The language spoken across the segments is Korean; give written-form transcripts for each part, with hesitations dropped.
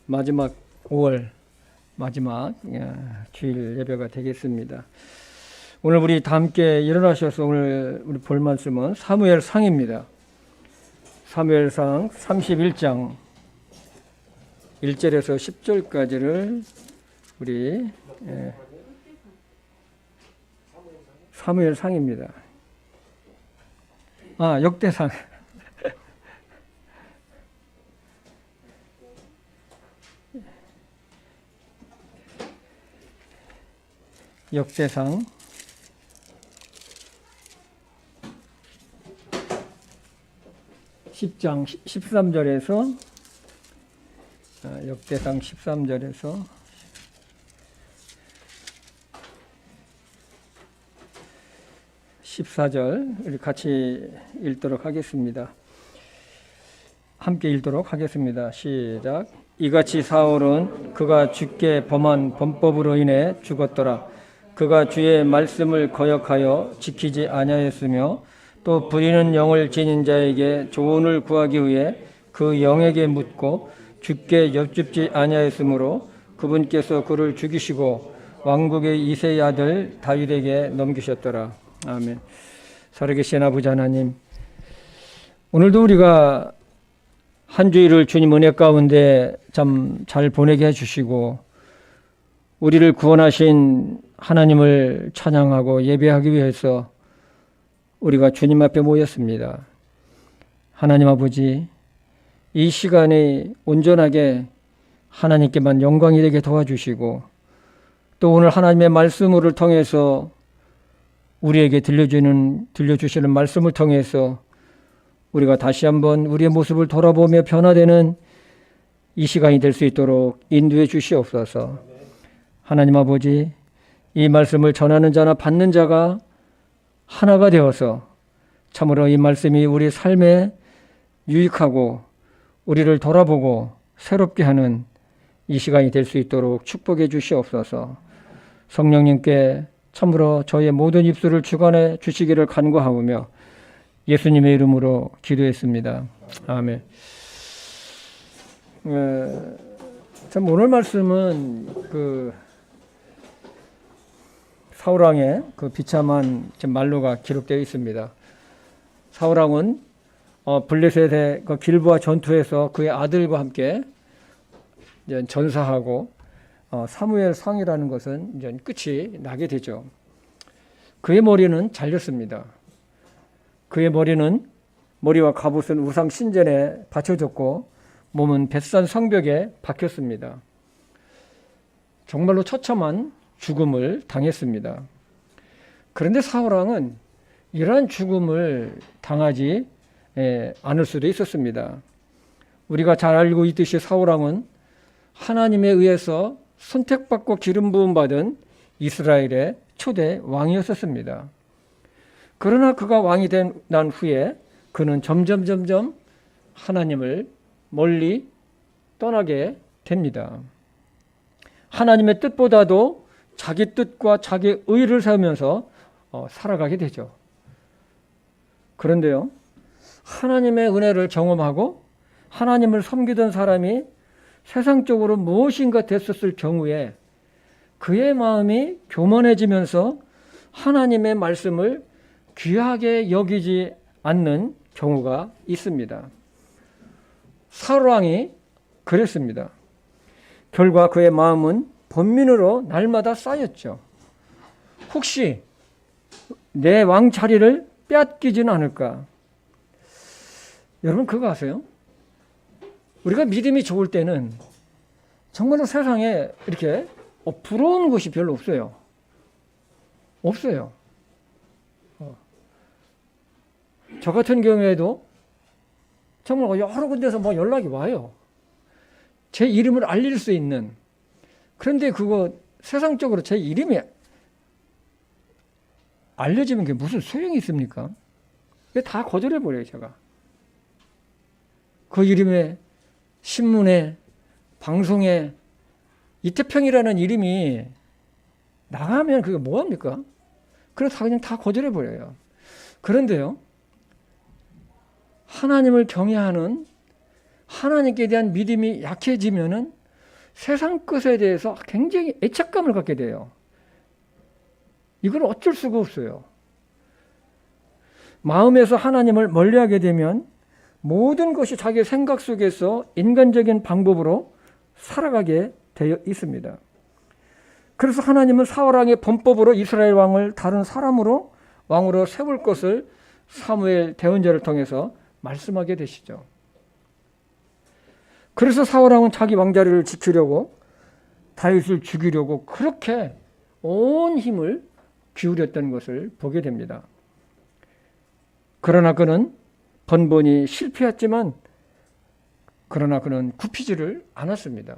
마지막 5월 마지막 주일 예배가 되겠습니다. 오늘 우리 다 함께 일어나셔서 오늘 우리 볼 말씀은 사무엘상입니다. 사무엘상 31장 1절에서 10절까지를 우리 사무엘상입니다. 역대상. 역대상 10장 13절에서 역대상 13절에서 14절 우리 같이 읽도록 하겠습니다. 함께 읽도록 하겠습니다. 시작. 이같이 사울은 그가 주께 범한 범법으로 인해 죽었더라. 그가 주의 말씀을 거역하여 지키지 아니하였으며 또 부리는 영을 지닌 자에게 조언을 구하기 위해 그 영에게 묻고 주께 여쭙지 아니하였으므로 그분께서 그를 죽이시고 왕국의 이세의 아들 다윗에게 넘기셨더라. 아멘. 살아계신 아버지 하나님, 오늘도 우리가 한 주일을 주님 은혜 가운데 참 잘 보내게 해주시고 우리를 구원하신 하나님을 찬양하고 예배하기 위해서 우리가 주님 앞에 모였습니다. 하나님 아버지, 이 시간이 온전하게 하나님께만 영광이 되게 도와주시고 또 오늘 하나님의 말씀을 통해서 우리에게 들려주시는 말씀을 통해서 우리가 다시 한번 우리의 모습을 돌아보며 변화되는 이 시간이 될 수 있도록 인도해 주시옵소서. 하나님 아버지, 이 말씀을 전하는 자나 받는 자가 하나가 되어서 참으로 이 말씀이 우리 삶에 유익하고 우리를 돌아보고 새롭게 하는 이 시간이 될 수 있도록 축복해 주시옵소서. 성령님께 참으로 저의 모든 입술을 주관해 주시기를 간구하오며 예수님의 이름으로 기도했습니다. 아멘. 참 오늘 말씀은 사울왕의 그 비참한 말로가 기록되어 있습니다. 사울왕은 블레셋의 그 길보아 전투에서 그의 아들과 함께 전사하고 사무엘상이라는 것은 이제 끝이 나게 되죠. 그의 머리는 잘렸습니다. 그의 머리와 갑옷은 우상 신전에 바쳐졌고 몸은 벳산 성벽에 박혔습니다. 정말로 처참한 죽음을 당했습니다. 그런데 사울왕은 이러한 죽음을 당하지 않을 수도 있었습니다. 우리가 잘 알고 있듯이 사울왕은 하나님에 의해서 선택받고 기름 부음 받은 이스라엘의 초대 왕이었었습니다. 그러나 그가 왕이 난 후에 그는 점점 하나님을 멀리 떠나게 됩니다. 하나님의 뜻보다도 자기 뜻과 자기 의를 세우면서 살아가게 되죠. 그런데요, 하나님의 은혜를 경험하고 하나님을 섬기던 사람이 세상적으로 무엇인가 됐었을 경우에 그의 마음이 교만해지면서 하나님의 말씀을 귀하게 여기지 않는 경우가 있습니다. 사울왕이 그랬습니다. 결과 그의 마음은 번민으로 날마다 쌓였죠. 혹시 내 왕 자리를 빼앗기지는 않을까? 여러분 그거 아세요? 우리가 믿음이 좋을 때는 정말로 세상에 이렇게 부러운 것이 별로 없어요. 없어요. 저 같은 경우에도 정말 여러 군데서 연락이 와요. 제 이름을 알릴 수 있는. 그런데 그거 세상적으로 제 이름이 알려지면 그게 무슨 소용이 있습니까? 다 거절해버려요, 제가. 그 이름에 신문에 방송에 이태평이라는 이름이 나가면 그게 뭐합니까? 그래서 그냥 다 거절해버려요. 그런데요, 하나님을 경외하는 하나님께 대한 믿음이 약해지면은 세상 것에 대해서 굉장히 애착감을 갖게 돼요. 이건 어쩔 수가 없어요. 마음에서 하나님을 멀리하게 되면 모든 것이 자기 생각 속에서 인간적인 방법으로 살아가게 되어 있습니다. 그래서 하나님은 사울왕의 범법으로 이스라엘 왕을 다른 사람으로 왕으로 세울 것을 사무엘 대언자를 통해서 말씀하게 되시죠. 그래서 사울왕은 자기 왕자리를 지키려고 다윗을 죽이려고 그렇게 온 힘을 기울였던 것을 보게 됩니다. 그러나 그는 번번이 실패했지만 그러나 그는 굽히지를 않았습니다.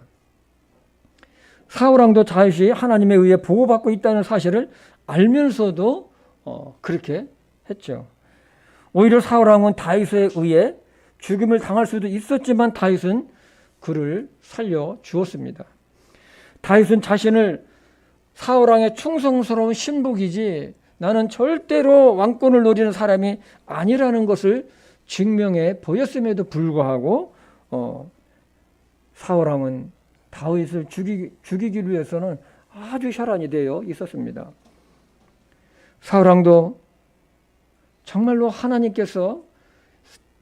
사울왕도 다윗이 하나님에 의해 보호받고 있다는 사실을 알면서도 그렇게 했죠. 오히려 사울왕은 다윗에 의해 죽임을 당할 수도 있었지만 다윗은 그를 살려 주었습니다. 다윗은 자신을 사울왕의 충성스러운 신복이지 나는 절대로 왕권을 노리는 사람이 아니라는 것을 증명해 보였음에도 불구하고 사울왕은 다윗을 죽이기 위해서는 아주 혈안이 되어 있었습니다. 사울왕도 정말로 하나님께서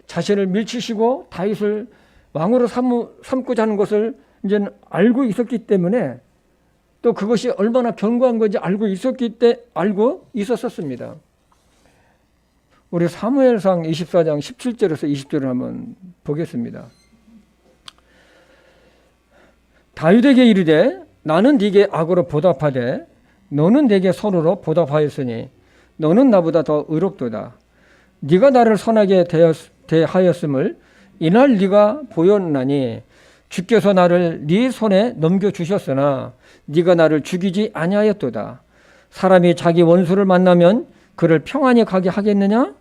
자신을 밀치시고 다윗을 왕으로 삼고자 하는 것을 이제 알고 있었기 때문에 또 그것이 얼마나 견고한 건지 알고 있었습니다. 우리 사무엘상 24장 17절에서 20절을 한번 보겠습니다. 다윗에게 이르되 나는 네게 악으로 보답하되 너는 내게 선으로 보답하였으니 너는 나보다 더 의롭도다. 네가 나를 선하게 대하였음을 이날 네가 보였나니 주께서 나를 네 손에 넘겨주셨으나 네가 나를 죽이지 아니하였도다. 사람이 자기 원수를 만나면 그를 평안히 가게 하겠느냐?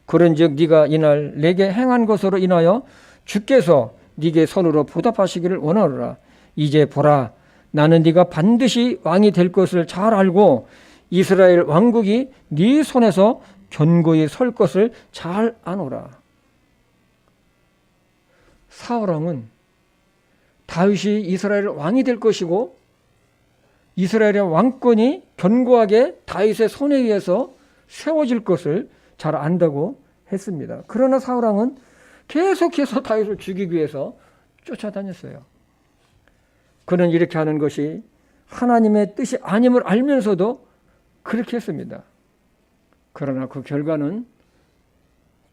그런즉 네가 이날 내게 행한 것으로 인하여 주께서 네게 손으로 보답하시기를 원하노라. 이제 보라, 나는 네가 반드시 왕이 될 것을 잘 알고 이스라엘 왕국이 네 손에서 견고히 설 것을 잘 아노라. 사울왕은 다윗이 이스라엘 왕이 될 것이고 이스라엘의 왕권이 견고하게 다윗의 손에 의해서 세워질 것을 잘 안다고 했습니다. 그러나 사울왕은 계속해서 다윗을 죽이기 위해서 쫓아다녔어요. 그는 이렇게 하는 것이 하나님의 뜻이 아님을 알면서도 그렇게 했습니다. 그러나 그 결과는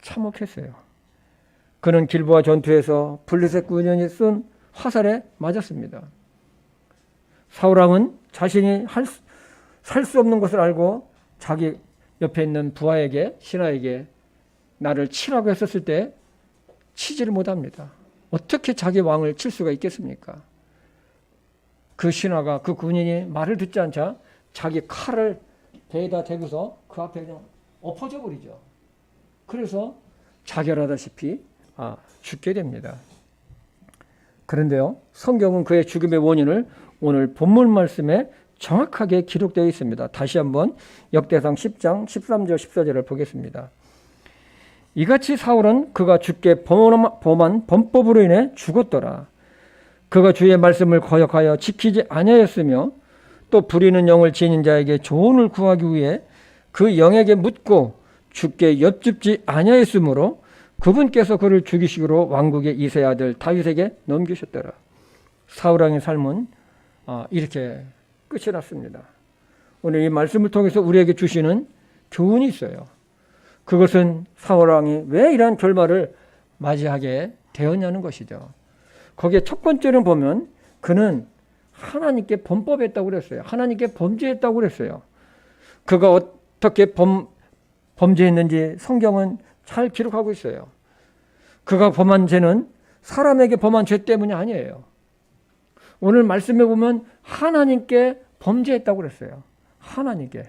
참혹했어요. 그는 길보아 전투에서 블레셋 군인이 쏜 화살에 맞았습니다. 사울왕은 자신이 살 수 없는 것을 알고 자기 옆에 있는 부하에게 신하에게 나를 치라고 했었을 때 치지를 못합니다. 어떻게 자기 왕을 칠 수가 있겠습니까? 그 신하가 그 군인이 말을 듣지 않자 자기 칼을 배에다 대고서 그 앞에 그냥 엎어져 버리죠. 그래서 자결하다시피 죽게 됩니다. 그런데요, 성경은 그의 죽음의 원인을 오늘 본문 말씀에 정확하게 기록되어 있습니다. 다시 한번 역대상 10장 13절 14절을 보겠습니다. 이같이 사울은 그가 주께 범한 범법으로 인해 죽었더라. 그가 주의 말씀을 거역하여 지키지 아니하였으며 또 부리는 영을 지닌 자에게 조언을 구하기 위해 그 영에게 묻고 주께 여쭙지 아니하였으므로 그분께서 그를 죽이시기로 왕국의 이세 아들 다윗에게 넘기셨더라. 사울왕의 삶은 이렇게 끝이 났습니다. 오늘 이 말씀을 통해서 우리에게 주시는 교훈이 있어요. 그것은 사울왕이 왜 이러한 결말을 맞이하게 되었냐는 것이죠. 거기에 첫 번째는 보면 그는 하나님께 범법했다고 그랬어요. 하나님께 범죄했다고 그랬어요. 그가 어떻게 범죄했는지 성경은 잘 기록하고 있어요. 그가 범한 죄는 사람에게 범한 죄 때문이 아니에요. 오늘 말씀에 보면 하나님께 범죄했다고 그랬어요. 하나님께.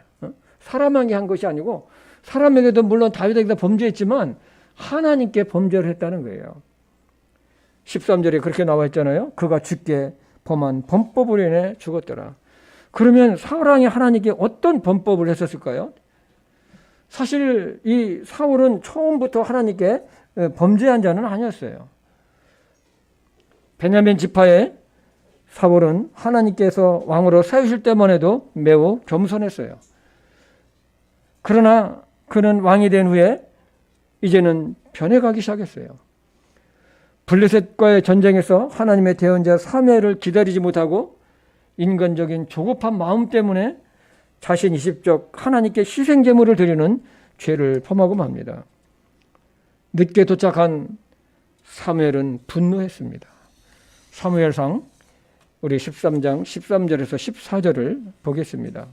사람에게 한 것이 아니고 사람에게도 물론 다윗에게도 범죄했지만 하나님께 범죄를 했다는 거예요. 13절에 그렇게 나와 있잖아요. 그가 주께 범한 범법으로 인해 죽었더라. 그러면 사울왕이 하나님께 어떤 범법을 했었을까요? 사실 이 사울은 처음부터 하나님께 범죄한 자는 아니었어요. 베냐민 지파의 사울은 하나님께서 왕으로 세우실 때만 해도 매우 겸손했어요. 그러나 그는 왕이 된 후에 이제는 변해가기 시작했어요. 블레셋과의 전쟁에서 하나님의 대언자 사무엘을 기다리지 못하고 인간적인 조급한 마음 때문에 자신이 직접 하나님께 희생 제물을 드리는 죄를 범하고 맙니다. 늦게 도착한 사무엘은 분노했습니다. 사무엘상 우리 13장 13절에서 14절을 보겠습니다.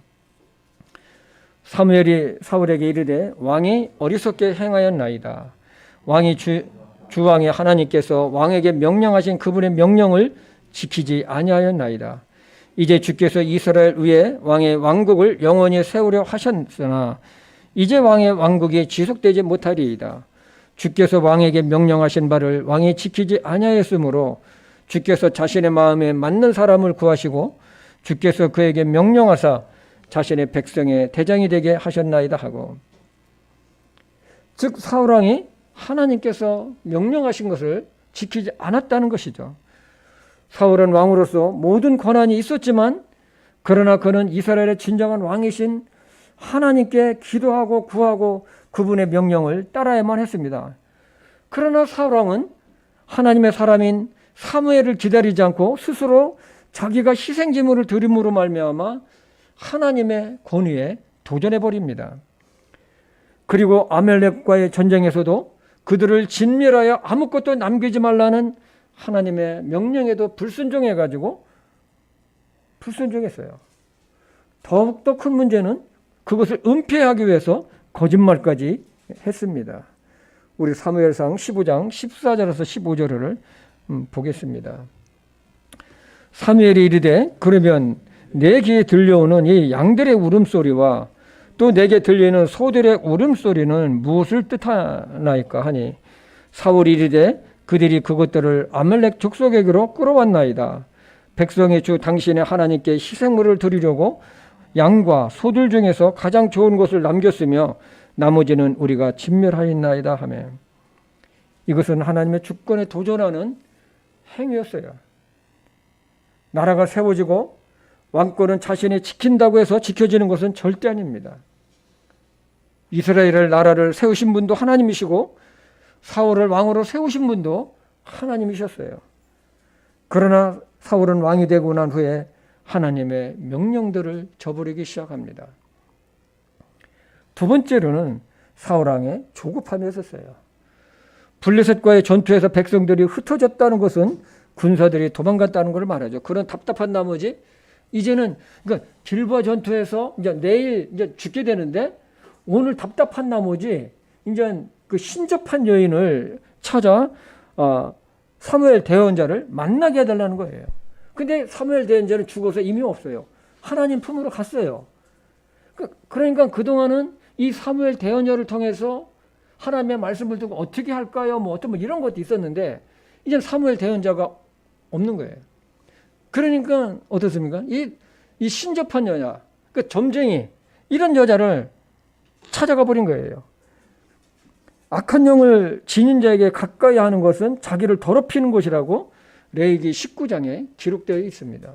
사무엘이 사울에게 이르되 왕이 어리석게 행하였나이다. 왕이 주왕의 하나님께서 왕에게 명령하신 그분의 명령을 지키지 아니하였나이다. 이제 주께서 이스라엘 위에 왕의 왕국을 영원히 세우려 하셨으나 이제 왕의 왕국이 지속되지 못하리이다. 주께서 왕에게 명령하신 바를 왕이 지키지 아니하였으므로 주께서 자신의 마음에 맞는 사람을 구하시고 주께서 그에게 명령하사 자신의 백성의 대장이 되게 하셨나이다 하고, 즉 사울왕이 하나님께서 명령하신 것을 지키지 않았다는 것이죠. 사울은 왕으로서 모든 권한이 있었지만 그러나 그는 이스라엘의 진정한 왕이신 하나님께 기도하고 구하고 그분의 명령을 따라야만 했습니다. 그러나 사울왕은 하나님의 사람인 사무엘을 기다리지 않고 스스로 자기가 희생제물을 드림으로 말미암아 하나님의 권위에 도전해버립니다. 그리고 아말렉과의 전쟁에서도 그들을 진멸하여 아무것도 남기지 말라는 하나님의 명령에도 불순종했어요. 더욱더 큰 문제는 그것을 은폐하기 위해서 거짓말까지 했습니다. 우리 사무엘상 15장 14절에서 15절을 보겠습니다. 사무엘이 이르되 그러면 내 귀에 들려오는 이 양들의 울음소리와 또 내게 들리는 소들의 울음소리는 무엇을 뜻하나이까 하니 사울이 이르되 그들이 그것들을 아말렉 족속에게로 끌어왔나이다. 백성의 주 당신의 하나님께 희생물을 드리려고 양과 소들 중에서 가장 좋은 것을 남겼으며 나머지는 우리가 진멸하였나이다 하며, 이것은 하나님의 주권에 도전하는 행위였어요. 나라가 세워지고 왕권은 자신이 지킨다고 해서 지켜지는 것은 절대 아닙니다. 이스라엘의 나라를 세우신 분도 하나님이시고 사울을 왕으로 세우신 분도 하나님이셨어요. 그러나 사울은 왕이 되고 난 후에 하나님의 명령들을 저버리기 시작합니다. 두 번째로는 사울왕의 조급함이었어요. 블레셋과의 전투에서 백성들이 흩어졌다는 것은 군사들이 도망갔다는 걸 말하죠. 그런 답답한 나머지 이제는 그러니까 길보아 전투에서 이제 내일 이제 죽게 되는데 오늘 답답한 나머지 이제 그 신접한 여인을 찾아 사무엘 대언자를 만나게 해달라는 거예요. 근데 사무엘 대언자는 죽어서 이미 없어요. 하나님 품으로 갔어요. 그러니까 그동안은 이 사무엘 대언자를 통해서 하나님의 말씀을 듣고 어떻게 할까요? 뭐 어떤 뭐 이런 것도 있었는데 이제 사무엘 대언자가 없는 거예요. 그러니까 어떻습니까? 이 신접한 여자, 그 점쟁이 이런 여자를 찾아가 버린 거예요. 악한 영을 지닌 자에게 가까이 하는 것은 자기를 더럽히는 것이라고 레위기 19장에 기록되어 있습니다.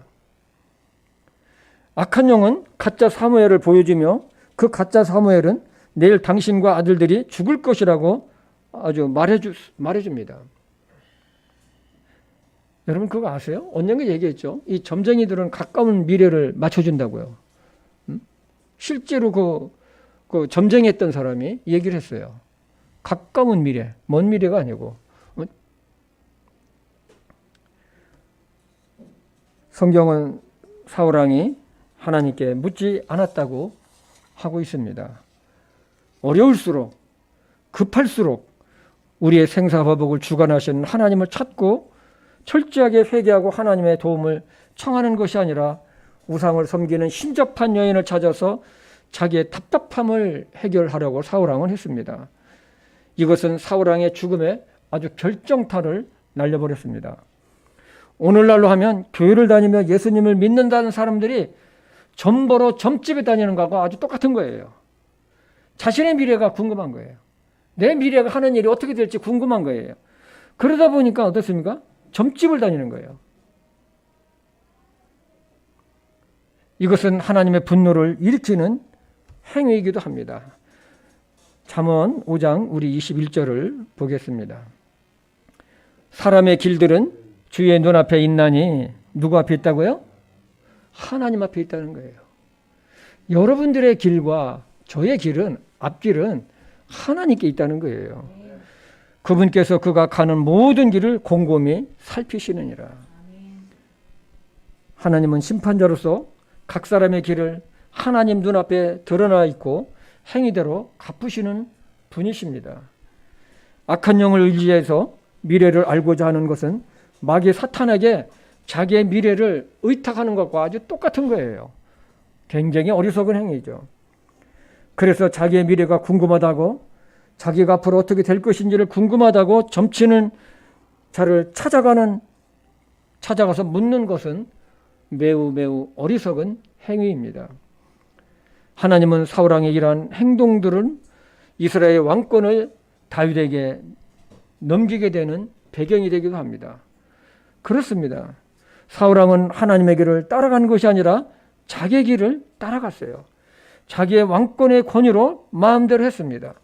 악한 영은 가짜 사무엘을 보여주며 그 가짜 사무엘은 내일 당신과 아들들이 죽을 것이라고 아주 말해줍니다. 여러분 그거 아세요? 언젠가 얘기했죠. 이 점쟁이들은 가까운 미래를 맞춰준다고요. 실제로 그 점쟁이했던 사람이 얘기를 했어요. 가까운 미래, 먼 미래가 아니고. 성경은 사울왕이 하나님께 묻지 않았다고 하고 있습니다. 어려울수록 급할수록 우리의 생사화복을 주관하시는 하나님을 찾고 철저하게 회개하고 하나님의 도움을 청하는 것이 아니라 우상을 섬기는 신접한 여인을 찾아서 자기의 답답함을 해결하려고 사울왕은 했습니다. 이것은 사울왕의 죽음에 아주 결정타를 날려버렸습니다. 오늘날로 하면 교회를 다니며 예수님을 믿는다는 사람들이 점 보러 점집에 다니는 거하고 아주 똑같은 거예요. 자신의 미래가 궁금한 거예요. 내 미래가 하는 일이 어떻게 될지 궁금한 거예요. 그러다 보니까 어떻습니까? 점집을 다니는 거예요. 이것은 하나님의 분노를 일으키는 행위이기도 합니다. 잠언 5장 우리 21절을 보겠습니다. 사람의 길들은 주의 눈앞에 있나니 누구 앞에 있다고요? 하나님 앞에 있다는 거예요. 여러분들의 길과 저의 길은, 앞길은 하나님께 있다는 거예요. 그분께서 그가 가는 모든 길을 곰곰이 살피시느니라. 하나님은 심판자로서 각 사람의 길을 하나님 눈앞에 드러나 있고 행위대로 갚으시는 분이십니다. 악한 영을 의지해서 미래를 알고자 하는 것은 마귀 사탄에게 자기의 미래를 의탁하는 것과 아주 똑같은 거예요. 굉장히 어리석은 행위죠. 그래서 자기의 미래가 궁금하다고, 자기가 앞으로 어떻게 될 것인지를 궁금하다고 점치는 자를 찾아가서 묻는 것은 매우 어리석은 행위입니다. 하나님은 사울왕의 이러한 행동들은 이스라엘의 왕권을 다윗에게 넘기게 되는 배경이 되기도 합니다. 그렇습니다. 사울왕은 하나님의 길을 따라간 것이 아니라 자기의 길을 따라갔어요. 자기의 왕권의 권위로 마음대로 했습니다.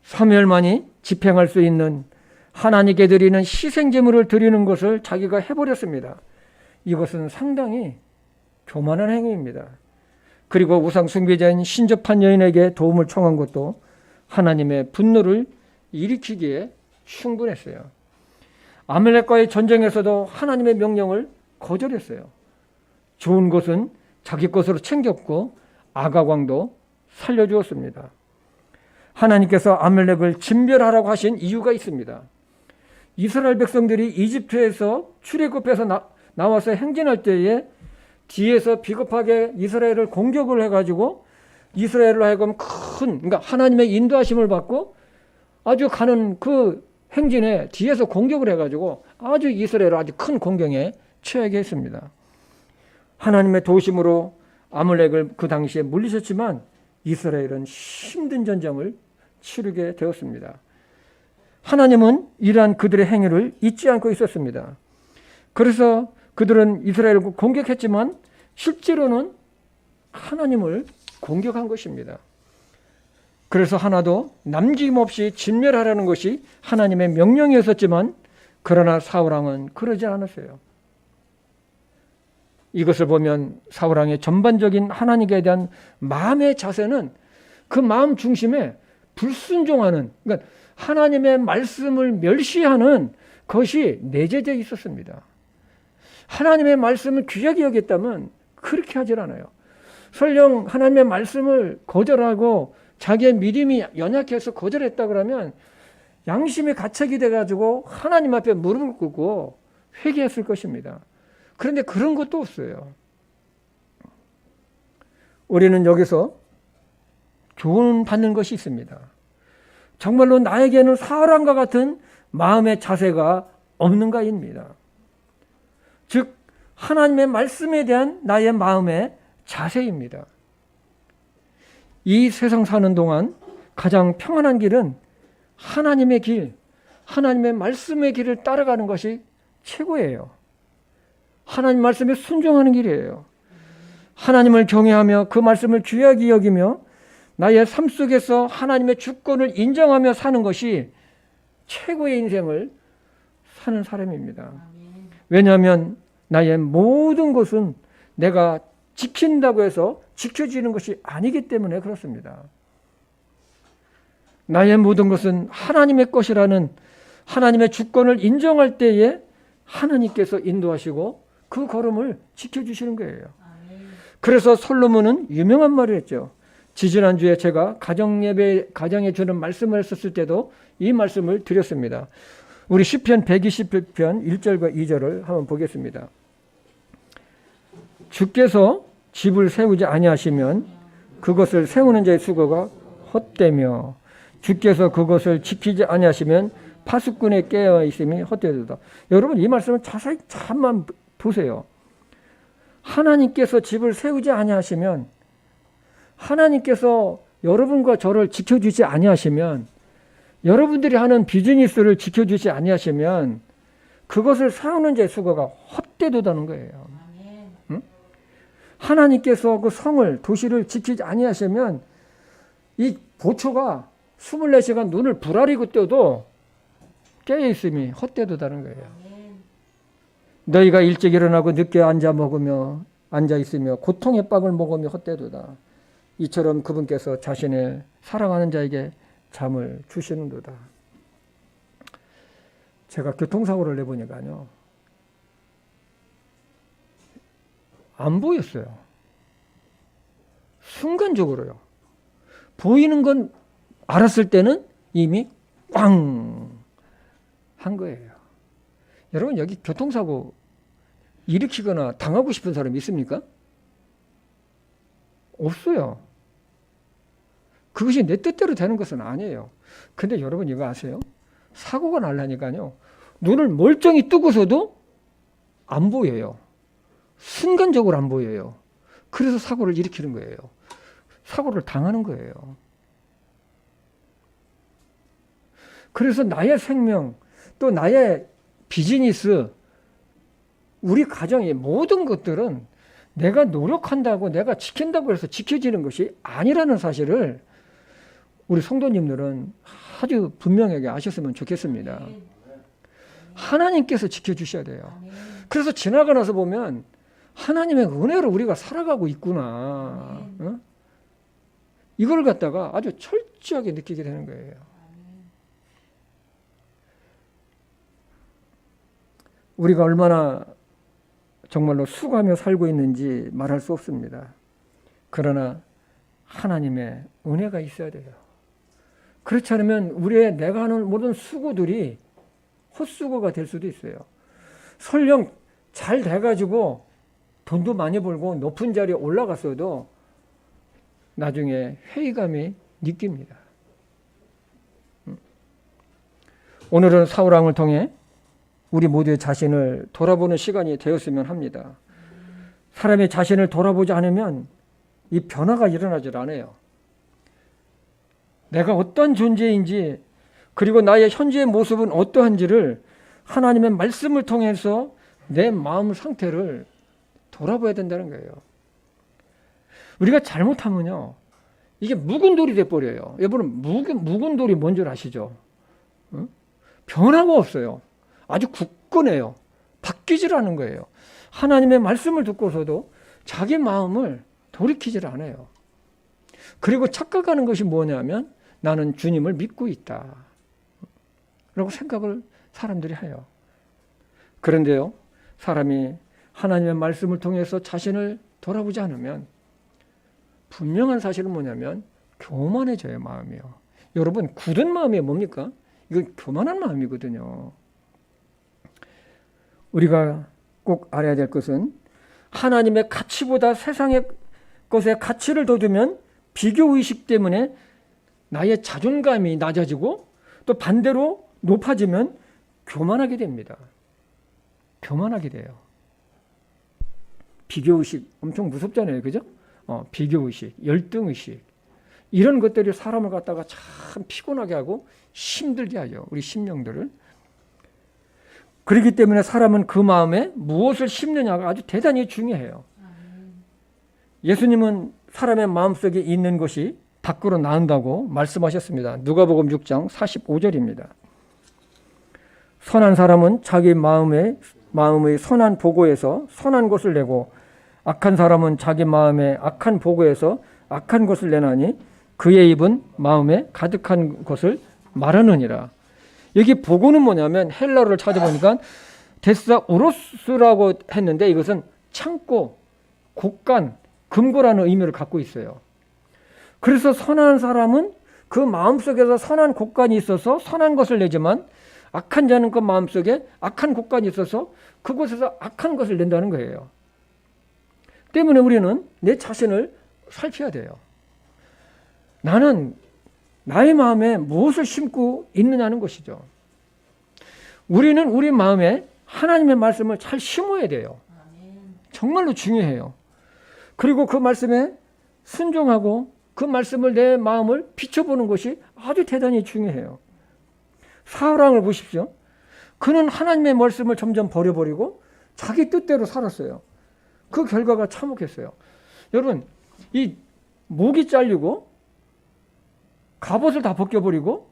사무엘만이 집행할 수 있는 하나님께 드리는 희생제물을 드리는 것을 자기가 해버렸습니다. 이것은 상당히 교만한 행위입니다. 그리고 우상 숭배자인 신접한 여인에게 도움을 청한 것도 하나님의 분노를 일으키기에 충분했어요. 아말렉과의 전쟁에서도 하나님의 명령을 거절했어요. 좋은 것은 자기 것으로 챙겼고 아가광도 살려주었습니다. 하나님께서 아말렉을 진멸하라고 하신 이유가 있습니다. 이스라엘 백성들이 이집트에서 출애굽해서 나와서 행진할 때에 뒤에서 비겁하게 이스라엘을 공격을 해가지고 이스라엘로 하여금 그러니까 하나님의 인도하심을 받고 아주 가는 그 행진에 뒤에서 공격을 해가지고 아주 이스라엘을 아주 큰 공경에 처하게 했습니다. 하나님의 도우심으로 아말렉을 그 당시에 물리쳤지만 이스라엘은 힘든 전쟁을 치르게 되었습니다. 하나님은 이러한 그들의 행위를 잊지 않고 있었습니다. 그래서 그들은 이스라엘을 공격했지만 실제로는 하나님을 공격한 것입니다. 그래서 하나도 남김없이 진멸하라는 것이 하나님의 명령이었었지만 그러나 사울왕은 그러지 않았어요. 이것을 보면 사울왕의 전반적인 하나님께 대한 마음의 자세는 그 마음 중심에 불순종하는, 그러니까 하나님의 말씀을 멸시하는 것이 내재되어 있었습니다. 하나님의 말씀을 귀하게 여겼다면 그렇게 하질 않아요. 설령 하나님의 말씀을 거절하고 자기의 믿음이 연약해서 거절했다 그러면 양심의 가책이 돼가지고 하나님 앞에 무릎을 꿇고 회개했을 것입니다. 그런데 그런 것도 없어요. 우리는 여기서 교훈받는 것이 있습니다. 정말로 나에게는 사울왕과 같은 마음의 자세가 없는가입니다. 즉 하나님의 말씀에 대한 나의 마음의 자세입니다. 이 세상 사는 동안 가장 평안한 길은 하나님의 길, 하나님의 말씀의 길을 따라가는 것이 최고예요. 하나님 말씀에 순종하는 길이에요. 하나님을 경외하며 그 말씀을 귀하게 여기며 나의 삶 속에서 하나님의 주권을 인정하며 사는 것이 최고의 인생을 사는 사람입니다. 왜냐하면 나의 모든 것은 내가 지킨다고 해서 지켜지는 것이 아니기 때문에 그렇습니다. 나의 모든 것은 하나님의 것이라는 하나님의 주권을 인정할 때에 하나님께서 인도하시고 그 걸음을 지켜주시는 거예요. 그래서 솔로몬은 유명한 말을 했죠. 지지난주에 제가 가정에 주는 말씀을 했었을 때도 이 말씀을 드렸습니다. 우리 시편 121편 1절과 2절을 한번 보겠습니다. 주께서 집을 세우지 아니하시면 그것을 세우는 자의 수고가 헛되며 주께서 그것을 지키지 아니하시면 파수꾼에 깨어 있음이 헛되도다. 여러분 이 말씀을 자세히 잠만 보세요. 하나님께서 집을 세우지 아니하시면, 하나님께서 여러분과 저를 지켜주지 아니하시면, 여러분들이 하는 비즈니스를 지켜주지 아니하시면 그것을 세우는 자의 수고가 헛되도다는 거예요. 응? 하나님께서 그 성을, 도시를 지키지 아니하시면 이 보초가 24시간 눈을 부라리고 떠도 깨어있음이 헛되도다는 거예요. 너희가 일찍 일어나고 늦게 앉아있으며 고통의 빵을 먹으며 헛되도다. 이처럼 그분께서 자신의 사랑하는 자에게 잠을 주시는도다. 제가 교통사고를 내보니까요, 안 보였어요. 순간적으로요. 보이는 건 알았을 때는 이미 꽝! 한 거예요. 여러분, 여기 교통사고 일으키거나 당하고 싶은 사람이 있습니까? 없어요. 그것이 내 뜻대로 되는 것은 아니에요. 근데 여러분 이거 아세요? 사고가 나려니까요, 눈을 멀쩡히 뜨고서도 안 보여요. 순간적으로 안 보여요. 그래서 사고를 일으키는 거예요. 사고를 당하는 거예요. 그래서 나의 생명, 또 나의 비즈니스, 우리 가정의 모든 것들은 내가 노력한다고, 내가 지킨다고 해서 지켜지는 것이 아니라는 사실을 우리 성도님들은 아주 분명하게 아셨으면 좋겠습니다. 하나님께서 지켜주셔야 돼요. 그래서 지나가 나서 보면 하나님의 은혜로 우리가 살아가고 있구나. 어? 이걸 갖다가 아주 철저하게 느끼게 되는 거예요. 우리가 얼마나 정말로 수고하며 살고 있는지 말할 수 없습니다. 그러나 하나님의 은혜가 있어야 돼요. 그렇지 않으면 우리의 내가 하는 모든 수고들이 헛수고가 될 수도 있어요. 설령 잘 돼가지고 돈도 많이 벌고 높은 자리에 올라갔어도 나중에 회의감이 느낍니다. 오늘은 사울왕을 통해 우리 모두의 자신을 돌아보는 시간이 되었으면 합니다. 사람이 자신을 돌아보지 않으면 이 변화가 일어나질 않아요. 내가 어떤 존재인지, 그리고 나의 현재의 모습은 어떠한지를 하나님의 말씀을 통해서 내 마음 상태를 돌아봐야 된다는 거예요. 우리가 잘못하면요, 이게 묵은 돌이 돼버려요. 여러분, 묵은 돌이 뭔 줄 아시죠? 변화가 없어요. 아주 굳건해요. 바뀌질 않은 거예요. 하나님의 말씀을 듣고서도 자기 마음을 돌이키질 않아요. 그리고 착각하는 것이 뭐냐면 나는 주님을 믿고 있다 라고 생각을 사람들이 해요. 그런데요, 사람이 하나님의 말씀을 통해서 자신을 돌아보지 않으면 분명한 사실은 뭐냐면 교만해져요, 마음이요. 여러분, 굳은 마음이 뭡니까? 이건 교만한 마음이거든요. 우리가 꼭 알아야 될 것은 하나님의 가치보다 세상의 것에 가치를 더 두면 비교의식 때문에 나의 자존감이 낮아지고 또 반대로 높아지면 교만하게 됩니다. 교만하게 돼요. 비교의식 엄청 무섭잖아요. 그죠? 비교의식, 열등의식, 이런 것들이 사람을 갖다가 참 피곤하게 하고 힘들게 하죠. 우리 심령들을. 그렇기 때문에 사람은 그 마음에 무엇을 심느냐가 아주 대단히 중요해요. 예수님은 사람의 마음속에 있는 것이 밖으로 나온다고 말씀하셨습니다. 누가복음 6장 45절입니다. 선한 사람은 자기 마음의 선한 보고에서 선한 것을 내고 악한 사람은 자기 마음의 악한 보고에서 악한 것을 내나니 그의 입은 마음에 가득한 것을 말하느니라. 여기 보고는 뭐냐면 헬라어를 찾아보니까 데사우로스라고 했는데 이것은 창고, 곡간, 금고라는 의미를 갖고 있어요. 그래서 선한 사람은 그 마음속에서 선한 곡간이 있어서 선한 것을 내지만 악한 자는 그 마음속에 악한 곡간이 있어서 그곳에서 악한 것을 낸다는 거예요. 때문에 우리는 내 자신을 살펴야 돼요. 나는 나의 마음에 무엇을 심고 있느냐는 것이죠. 우리는 우리 마음에 하나님의 말씀을 잘 심어야 돼요. 정말로 중요해요. 그리고 그 말씀에 순종하고 그 말씀을 내 마음을 비춰보는 것이 아주 대단히 중요해요. 사울왕을 보십시오. 그는 하나님의 말씀을 점점 버려버리고 자기 뜻대로 살았어요. 그 결과가 참혹했어요. 여러분, 이 목이 잘리고 갑옷을 다 벗겨버리고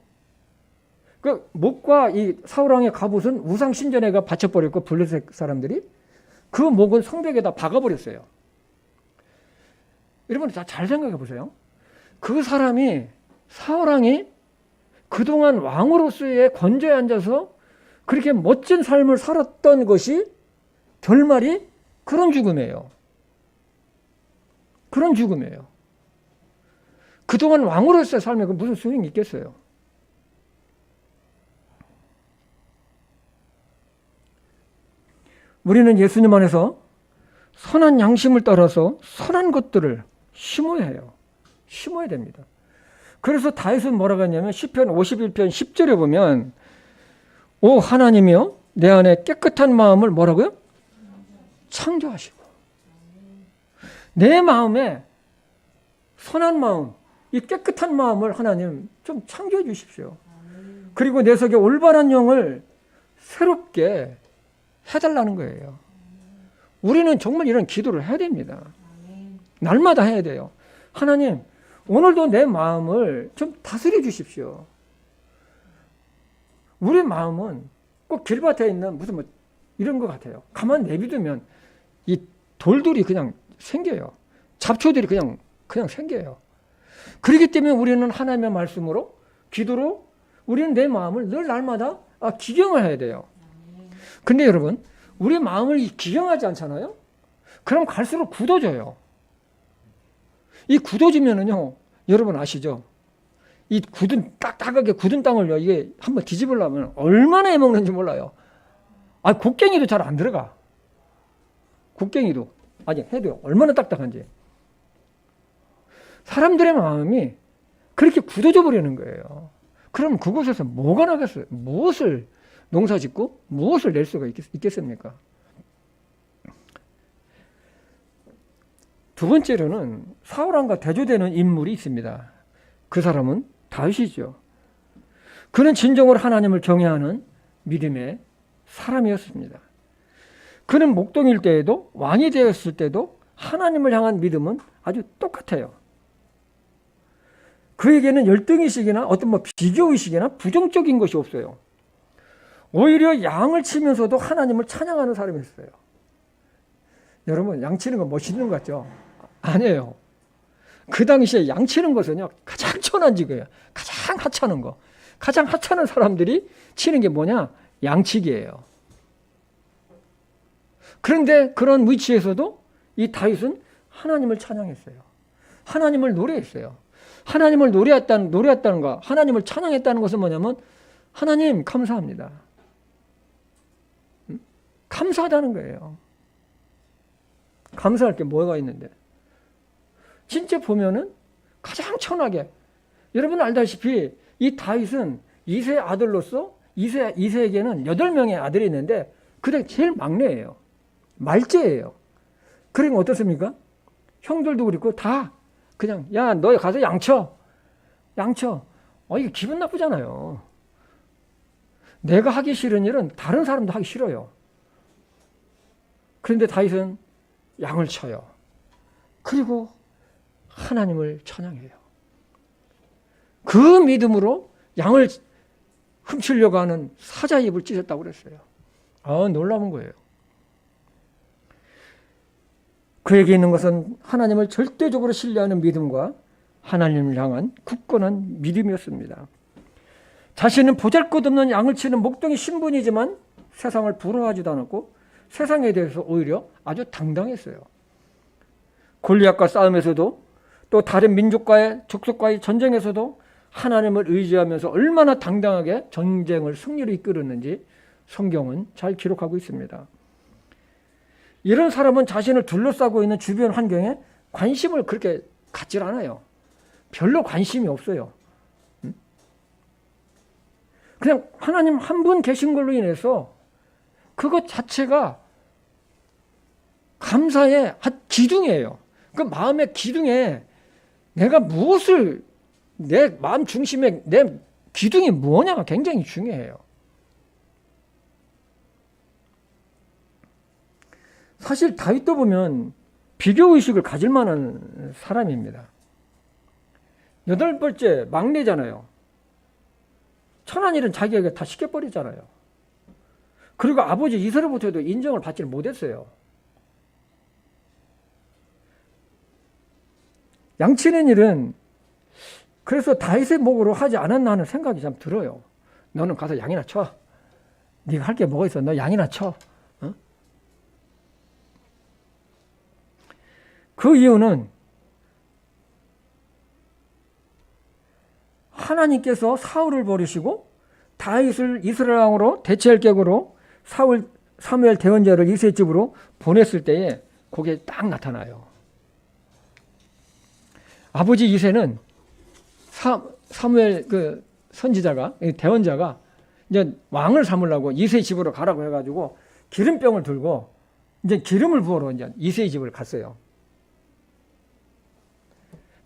그 목과 이 사울왕의 갑옷은 우상 신전에가 바쳐버렸고 블레셋 사람들이 그 목은 성벽에다 박아버렸어요. 여러분 잘 생각해 보세요. 그 사람이 사울왕이 그동안 왕으로서의 권좌에 앉아서 그렇게 멋진 삶을 살았던 것이 결말이 그런 죽음이에요. 그런 죽음이에요. 그동안 왕으로서의 삶에 무슨 소용이 있겠어요? 우리는 예수님 안에서 선한 양심을 따라서 선한 것들을 심어야 해요. 심어야 됩니다. 그래서 다윗은 뭐라고 했냐면 시편 51편 10절에 보면 오 하나님이여 내 안에 깨끗한 마음을 뭐라고요? 창조하시고 내 마음에 선한 마음, 이 깨끗한 마음을 하나님 좀 창조해 주십시오. 그리고 내 속에 올바른 영을 새롭게 해달라는 거예요. 우리는 정말 이런 기도를 해야 됩니다. 날마다 해야 돼요. 하나님, 오늘도 내 마음을 좀 다스려 주십시오. 우리 마음은 꼭 길밭에 있는 무슨 이런 것 같아요. 가만 내비두면 이 돌들이 그냥 생겨요. 잡초들이 그냥 생겨요. 그렇기 때문에 우리는 하나님의 말씀으로, 기도로 우리는 내 마음을 늘 날마다 기경을 해야 돼요. 근데 여러분, 우리 마음을 기경하지 않잖아요? 그럼 갈수록 굳어져요. 이 굳어지면은요, 여러분 아시죠? 이 딱딱하게 굳은 땅을요, 이게 한번 뒤집으려면 얼마나 해먹는지 몰라요. 곡괭이도 잘 안 들어가. 곡괭이도. 해도 얼마나 딱딱한지. 사람들의 마음이 그렇게 굳어져 버리는 거예요. 그럼 그곳에서 뭐가 나겠어요? 무엇을 농사 짓고 무엇을 낼 수가 있겠습니까? 두 번째로는 사울왕과 대조되는 인물이 있습니다. 그 사람은 다윗이죠. 그는 진정으로 하나님을 경외하는 믿음의 사람이었습니다. 그는 목동일 때에도 왕이 되었을 때도 하나님을 향한 믿음은 아주 똑같아요. 그에게는 열등의식이나 어떤 비교의식이나 부정적인 것이 없어요. 오히려 양을 치면서도 하나님을 찬양하는 사람이었어요. 여러분, 양 치는 거 멋있는 것 같죠? 아니에요. 그 당시에 양 치는 것은요, 가장 천한 직업이에요. 가장 하찮은 거. 가장 하찮은 사람들이 치는 게 뭐냐? 양치기예요. 그런데 그런 위치에서도 이 다윗은 하나님을 찬양했어요. 하나님을 노래했어요. 하나님을 노래했다는 거, 하나님을 찬양했다는 것은 뭐냐면 하나님 감사합니다. 감사하다는 거예요. 감사할 게 뭐가 있는데. 진짜 보면은 가장 천하게, 여러분 알다시피 이 다윗은 이세의 아들로서 이세에게는 8명의 아들이 있는데 그중에 제일 막내예요. 말째예요. 그러니까 어떻습니까? 형들도 그렇고 다 그냥 야 너 가서 양쳐. 이게 기분 나쁘잖아요. 내가 하기 싫은 일은 다른 사람도 하기 싫어요. 그런데 다윗은 양을 쳐요. 그리고 하나님을 찬양해요. 그 믿음으로 양을 훔치려고 하는 사자 입을 찢었다고 그랬어요. 놀라운 거예요. 그에게 있는 것은 하나님을 절대적으로 신뢰하는 믿음과 하나님을 향한 굳건한 믿음이었습니다. 자신은 보잘것없는 양을 치는 목동의 신분이지만 세상을 부러워하지도 않았고 세상에 대해서 오히려 아주 당당했어요. 골리앗과 싸움에서도 또 다른 민족과의 족속과의 전쟁에서도 하나님을 의지하면서 얼마나 당당하게 전쟁을 승리로 이끌었는지 성경은 잘 기록하고 있습니다. 이런 사람은 자신을 둘러싸고 있는 주변 환경에 관심을 그렇게 갖질 않아요. 별로 관심이 없어요. 그냥 하나님 한 분 계신 걸로 인해서 그것 자체가 감사의 기둥이에요. 그 마음의 기둥에 내가 무엇을, 내 마음 중심에 내 기둥이 뭐냐가 굉장히 중요해요. 사실 다윗도 보면 비교의식을 가질 만한 사람입니다. 8번째 막내잖아요. 천한 일은 자기에게 다 시켜버리잖아요. 그리고 아버지 이스라엘부터도 인정을 받지 못했어요. 양치는 일은 그래서 다윗의 목으로 하지 않았나 하는 생각이 참 들어요. 너는 가서 양이나 쳐. 네가 할 게 뭐가 있어. 너 양이나 쳐. 어? 그 이유는 하나님께서 사울을 버리시고 다윗을 이스라엘 왕으로 대체할 격으로 사무엘 대언자를 이새의 집으로 보냈을 때에 거기에 딱 나타나요. 아버지 이새는 사무엘 그 선지자가 대언자가 이제 왕을 삼으려고 이새의 집으로 가라고 해가지고 기름병을 들고 이제 기름을 부으러 이제 이새의 집을 갔어요.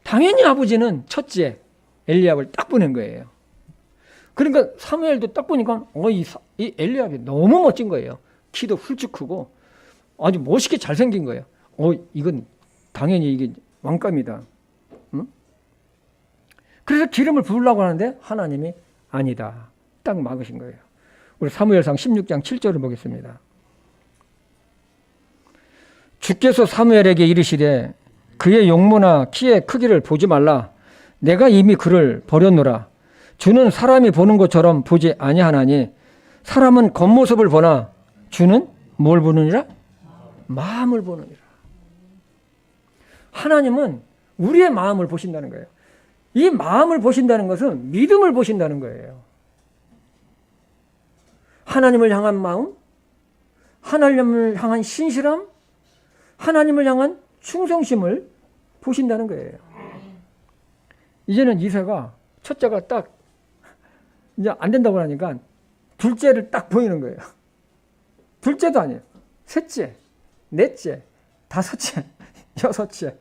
당연히 아버지는 첫째 엘리압을 딱 보낸 거예요. 그러니까 사무엘도 딱 보니까 이 엘리압이 너무 멋진 거예요. 키도 훌쩍 크고 아주 멋있게 잘생긴 거예요. 이건 당연히 이게 왕감이다. 응? 그래서 기름을 부으려고 하는데 하나님이 아니다. 딱 막으신 거예요. 우리 사무엘상 16장 7절을 보겠습니다. 주께서 사무엘에게 이르시되 그의 용모나 키의 크기를 보지 말라. 내가 이미 그를 버렸노라. 주는 사람이 보는 것처럼 보지 아니하나니 사람은 겉모습을 보나 주는 뭘 보느니라? 마음을 보느니라. 하나님은 우리의 마음을 보신다는 거예요. 이 마음을 보신다는 것은 믿음을 보신다는 거예요. 하나님을 향한 마음, 하나님을 향한 신실함, 하나님을 향한 충성심을 보신다는 거예요. 이제는 이새가 첫째가 딱 이제 안 된다고 하니까 둘째를 딱 보이는 거예요. 둘째도 아니에요. 셋째, 넷째, 다섯째, 여섯째,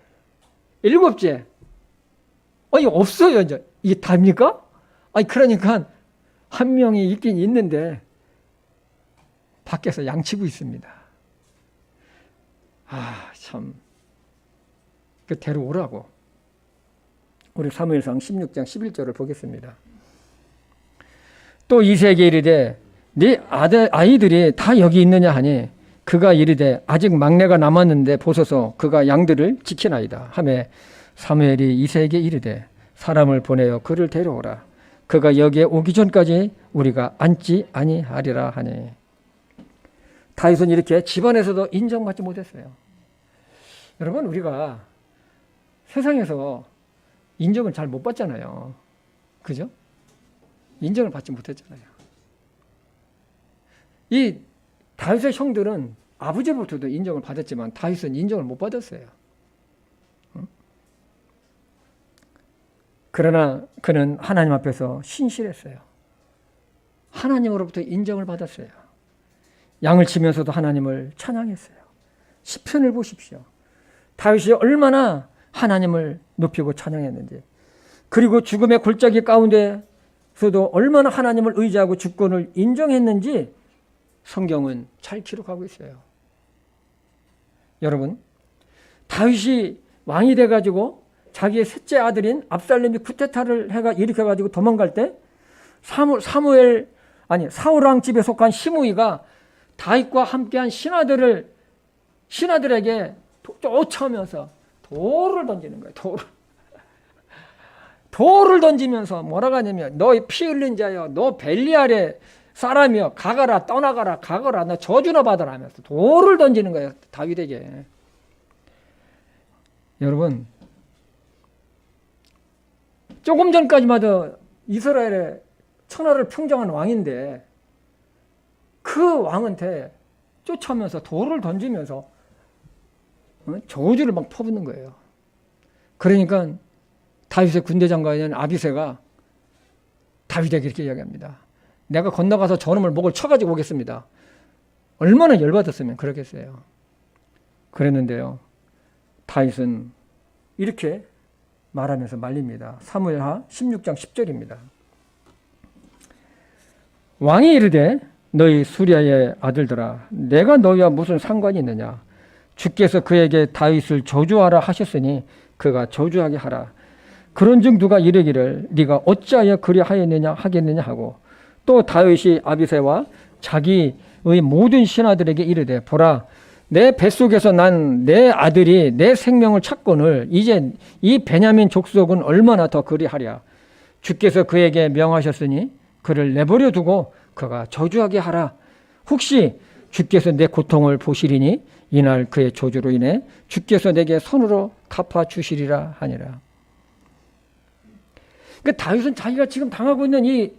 일곱째. 없어요. 이제 이게 답니까? 그러니까 한 명이 있긴 있는데 밖에서 양치고 있습니다. 참. 그 데려오라고. 우리 사무엘상 16장 11절을 보겠습니다. 또 이새에게 이르되 네 아이들이 다 여기 있느냐 하니 그가 이르되 아직 막내가 남았는데 보소서 그가 양들을 지키나이다 하매 사무엘이 이새에게 이르되 사람을 보내어 그를 데려오라. 그가 여기에 오기 전까지 우리가 앉지 아니하리라 하니. 다윗은 이렇게 집안에서도 인정받지 못했어요. 여러분, 우리가 세상에서 인정을 잘 못 받잖아요. 그죠? 인정을 받지 못했잖아요. 이 다윗의 형들은 아버지로부터도 인정을 받았지만 다윗은 인정을 못 받았어요. 그러나 그는 하나님 앞에서 신실했어요. 하나님으로부터 인정을 받았어요. 양을 치면서도 하나님을 찬양했어요. 시편을 보십시오. 다윗이 얼마나 하나님을 높이고 찬양했는지, 그리고 죽음의 골짜기 가운데서도 얼마나 하나님을 의지하고 주권을 인정했는지 성경은 잘 기록하고 있어요. 여러분, 다윗이 왕이 돼가지고 자기의 셋째 아들인 압살롬이 쿠데타를 일으켜가지고 도망갈 때 사울 왕 집에 속한 시므이가 다윗과 함께한 신하들에게 쫓아오면서 돌을 던지는 거예요. 돌을 던지면서 뭐라고 하냐면 너 피 흘린 자여, 너 벨리알의 사람이여, 가거라, 떠나가라, 가거라, 너 저주나 받아라 하면서 돌을 던지는 거예요. 다윗에게. 여러분, 조금 전까지만 해도 이스라엘의 천하를 평정한 왕인데 그 왕한테 쫓아오면서 돌을 던지면서 저주를 막 퍼붓는 거예요. 그러니까 다윗의 군대 장관인 아비새가 다윗에게 이렇게 이야기합니다. 내가 건너가서 저놈을 목을 쳐가지고 오겠습니다. 얼마나 열받았으면 그러겠어요. 그랬는데요, 다윗은 이렇게 말하면서 말립니다. 사무엘하 16장 10절입니다. 왕이 이르되 너희 수리아의 아들들아, 내가 너희와 무슨 상관이 있느냐? 주께서 그에게 다윗을 저주하라 하셨으니 그가 저주하게 하라. 그런즉 누가 이르기를 네가 어찌하여 그리하였느냐 하겠느냐 하고, 또 다윗이 아비새와 자기의 모든 신하들에게 이르되 보라, 내 뱃속에서 난 내 아들이 내 생명을 찾거늘 이제 이 베냐민 족속은 얼마나 더 그리하랴. 주께서 그에게 명하셨으니 그를 내버려 두고 그가 저주하게 하라. 혹시 주께서 내 고통을 보시리니 이날 그의 저주로 인해 주께서 내게 손으로 갚아 주시리라 하니라. 그러니까 다윗은 자기가 지금 당하고 있는 이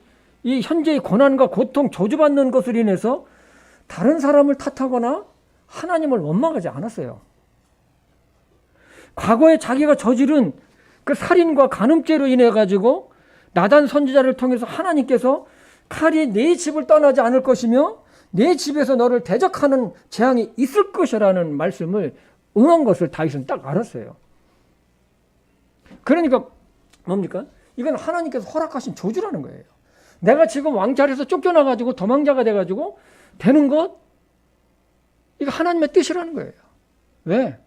현재의 고난과 고통, 저주받는 것을 인해서 다른 사람을 탓하거나 하나님을 원망하지 않았어요. 과거에 자기가 저지른 그 살인과 간음죄로 인해 가지고 나단 선지자를 통해서 하나님께서 칼이 네 집을 떠나지 않을 것이며 네 집에서 너를 대적하는 재앙이 있을 것이라는 말씀을 응한 것을 다윗은 딱 알았어요. 그러니까 뭡니까? 이건 하나님께서 허락하신 저주라는 거예요. 내가 지금 왕자리에서 쫓겨나가지고 도망자가 돼가지고 되는 것, 이거 하나님의 뜻이라는 거예요. 왜?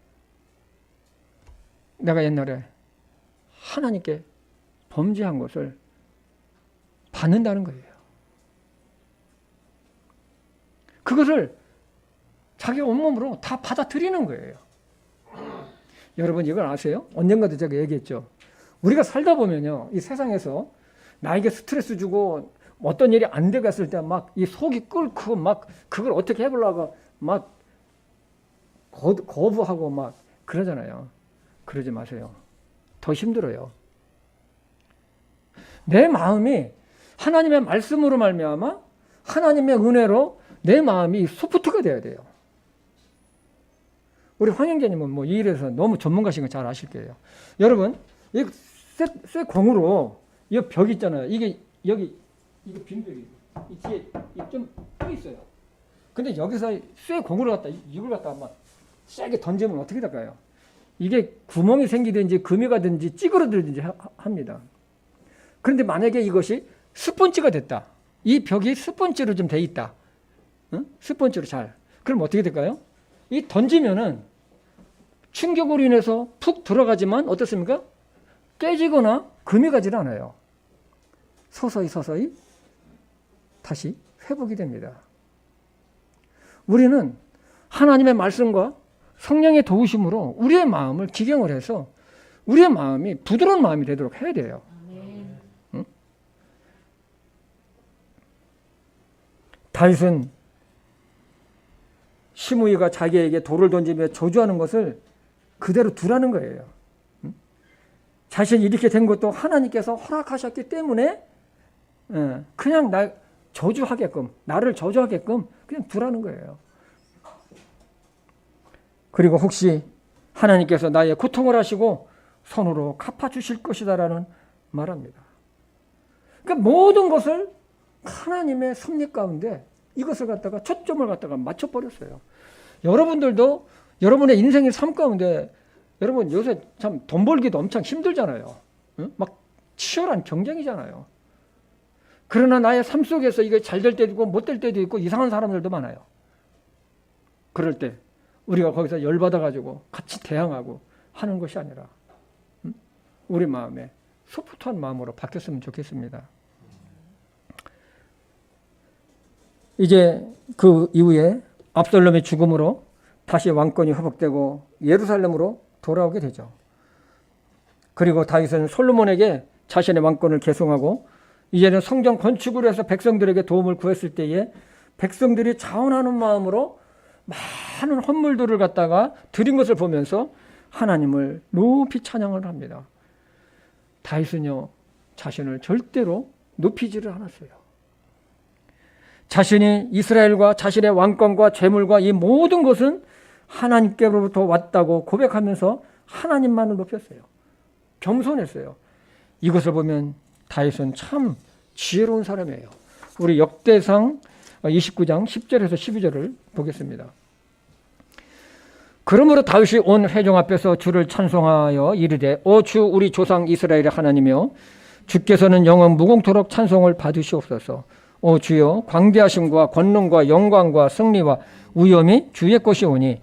내가 옛날에 하나님께 범죄한 것을 받는다는 거예요. 그것을 자기 온몸으로 다 받아들이는 거예요. 여러분 이걸 아세요? 언젠가도 제가 얘기했죠. 우리가 살다 보면요, 이 세상에서 나에게 스트레스 주고 어떤 일이 안 되고 했을 때 막 이 속이 끓고 막 그걸 어떻게 해보려고 막 거부하고 막 그러잖아요. 그러지 마세요. 더 힘들어요. 내 마음이 하나님의 말씀으로 말미암아 하나님의 은혜로 내 마음이 소프트가 돼야 돼요. 우리 황영재님은 뭐 이 일에서 너무 전문가신 거 잘 아실 거예요. 여러분, 이 쇠 공으로 이 벽 있잖아요. 이게 여기 이거 빈 벽이 이 뒤에 좀 떠 있어요. 근데 여기서 쇠 공으로 갖다 이걸 갖다 막 세게 던지면 어떻게 될까요? 이게 구멍이 생기든지 금이 가든지 찌그러들든지 합니다. 그런데 만약에 이것이 스펀지가 됐다. 이 벽이 스펀지로 좀 돼 있다. 응? 스펀지로 잘. 그럼 어떻게 될까요? 이 던지면은 충격으로 인해서 푹 들어가지만 어떻습니까? 깨지거나 금이 가지 않아요. 서서히 다시 회복이 됩니다. 우리는 하나님의 말씀과 성령의 도우심으로 우리의 마음을 기경을 해서 우리의 마음이 부드러운 마음이 되도록 해야 돼요. 응? 다윗은 시므이가 자기에게 돌을 던지며 저주하는 것을 그대로 두라는 거예요. 응? 자신이 이렇게 된 것도 하나님께서 허락하셨기 때문에 그냥 나를 저주하게끔 그냥 두라는 거예요. 그리고 혹시 하나님께서 나의 고통을 하시고 손으로 갚아주실 것이다라는 말합니다. 그러니까 모든 것을 하나님의 섭리 가운데 이것을 갖다가 초점을 갖다가 맞춰버렸어요. 여러분들도 여러분의 인생의 삶 가운데 여러분 요새 참 돈 벌기도 엄청 힘들잖아요. 응? 막 치열한 경쟁이잖아요. 그러나 나의 삶 속에서 이게 잘 될 때도 있고 못 될 때도 있고 이상한 사람들도 많아요. 그럴 때 우리가 거기서 열받아가지고 같이 대항하고 하는 것이 아니라 우리 마음에 소프트한 마음으로 바뀌었으면 좋겠습니다. 이제 그 이후에 압살롬의 죽음으로 다시 왕권이 회복되고 예루살렘으로 돌아오게 되죠. 그리고 다윗은 솔로몬에게 자신의 왕권을 계승하고 이제는 성전 건축을 해서 백성들에게 도움을 구했을 때에 백성들이 자원하는 마음으로 많은 헌물들을 갖다가 드린 것을 보면서 하나님을 높이 찬양을 합니다. 다윗은요, 자신을 절대로 높이지를 않았어요. 자신이 이스라엘과 자신의 왕권과 재물과 이 모든 것은 하나님께로부터 왔다고 고백하면서 하나님만을 높였어요. 겸손했어요. 이것을 보면 다윗은 참 지혜로운 사람이에요. 우리 역대상 29장 10절에서 12절을 보겠습니다. 그러므로 다윗이 온 회중 앞에서 주를 찬송하여 이르되 오 주 우리 조상 이스라엘의 하나님이여 주께서는 영원 무공토록 찬송을 받으시옵소서. 오 주여 광대하심과 권능과 영광과 승리와 위엄이 주의 것이오니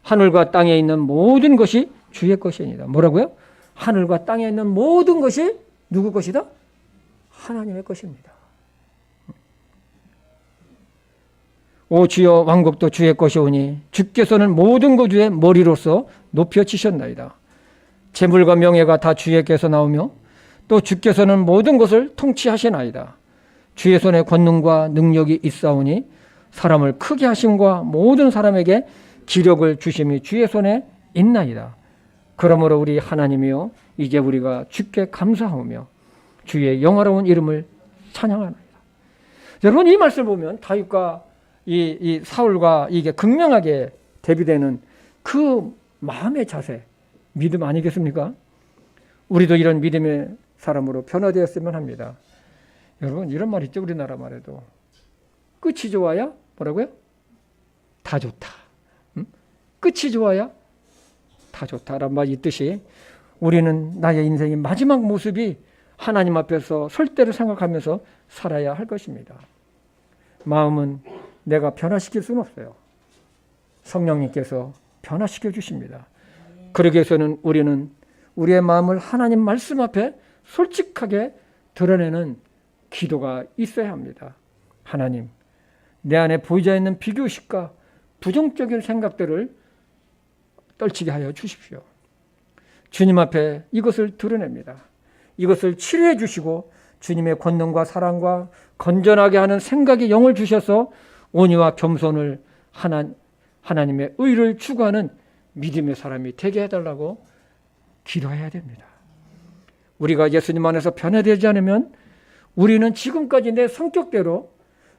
하늘과 땅에 있는 모든 것이 주의 것이니라. 뭐라고요? 하늘과 땅에 있는 모든 것이 누구 것이다? 하나님의 것입니다. 오 주여 왕국도 주의 것이오니 주께서는 모든 것 주의 머리로서 높여지셨나이다. 재물과 명예가 다 주께서 나오며 또 주께서는 모든 것을 통치하시나이다. 주의 손에 권능과 능력이 있사오니 사람을 크게 하심과 모든 사람에게 기력을 주심이 주의 손에 있나이다. 그러므로 우리 하나님이여 이제 우리가 주께 감사하며 주의 영화로운 이름을 찬양하나이다. 여러분 이 말씀을 보면 다윗과 이 사울과 이게 극명하게 대비되는 그 마음의 자세, 믿음 아니겠습니까? 우리도 이런 믿음의 사람으로 변화되었으면 합니다. 여러분 이런 말 있죠. 우리나라 말에도 끝이 좋아야 뭐라고요? 다 좋다. 끝이 좋아야 다 좋다라는 말이 있듯이 우리는 나의 인생의 마지막 모습이 하나님 앞에서 설 때를 생각하면서 살아야 할 것입니다. 마음은 내가 변화시킬 수는 없어요. 성령님께서 변화시켜 주십니다. 그러기 위해서는 우리는 우리의 마음을 하나님 말씀 앞에 솔직하게 드러내는 기도가 있어야 합니다. 하나님, 내 안에 보이지 있는 비교의식과 부정적인 생각들을 떨치게 하여 주십시오. 주님 앞에 이것을 드러냅니다. 이것을 치료해 주시고 주님의 권능과 사랑과 건전하게 하는 생각의 영을 주셔서 온유와 겸손을 하나님의 의를 추구하는 믿음의 사람이 되게 해달라고 기도해야 됩니다. 우리가 예수님 안에서 변화되지 않으면 우리는 지금까지 내 성격대로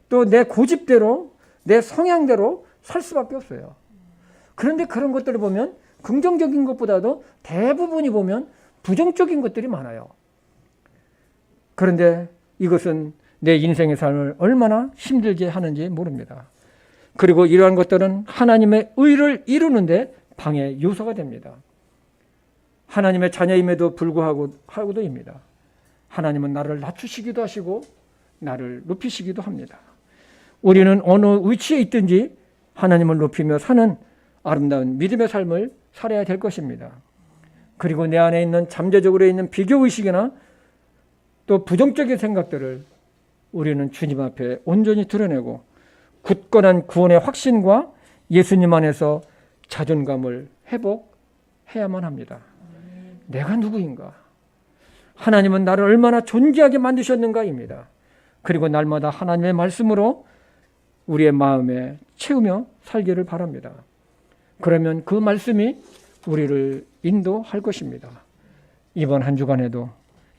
또 내 고집대로 내 성향대로 살 수밖에 없어요. 그런데 그런 것들을 보면 긍정적인 것보다도 대부분이 보면 부정적인 것들이 많아요. 그런데 이것은 내 인생의 삶을 얼마나 힘들게 하는지 모릅니다. 그리고 이러한 것들은 하나님의 의를 이루는데 방해 요소가 됩니다. 하나님의 자녀임에도 불구하고도입니다. 하나님은 나를 낮추시기도 하시고 나를 높이시기도 합니다. 우리는 어느 위치에 있든지 하나님을 높이며 사는 아름다운 믿음의 삶을 살아야 될 것입니다. 그리고 내 안에 있는 잠재적으로 있는 비교의식이나 또 부정적인 생각들을 우리는 주님 앞에 온전히 드러내고 굳건한 구원의 확신과 예수님 안에서 자존감을 회복해야만 합니다. 내가 누구인가? 하나님은 나를 얼마나 존귀하게 만드셨는가입니다. 그리고 날마다 하나님의 말씀으로 우리의 마음에 채우며 살기를 바랍니다. 그러면 그 말씀이 우리를 인도할 것입니다. 이번 한 주간에도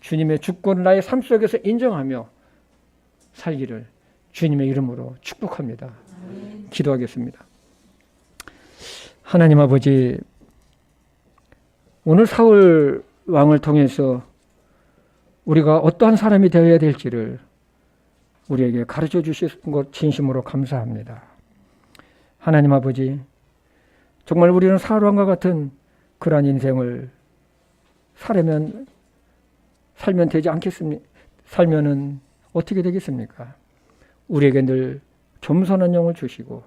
주님의 주권을 나의 삶 속에서 인정하며 살기를 주님의 이름으로 축복합니다. 기도하겠습니다. 하나님 아버지, 오늘 사울 왕을 통해서 우리가 어떠한 사람이 되어야 될지를 우리에게 가르쳐 주신 것 진심으로 감사합니다. 하나님 아버지, 정말 우리는 사울 왕과 같은 그러한 인생을 살면 되지 않겠습니까? 살면은 어떻게 되겠습니까? 우리에게 늘 겸손한 영을 주시고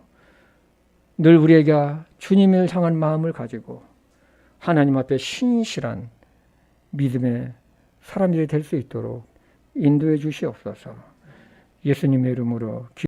늘 우리에게 주님을 향한 마음을 가지고 하나님 앞에 신실한 믿음의 사람들이 될 수 있도록 인도해 주시옵소서. 예수님의 이름으로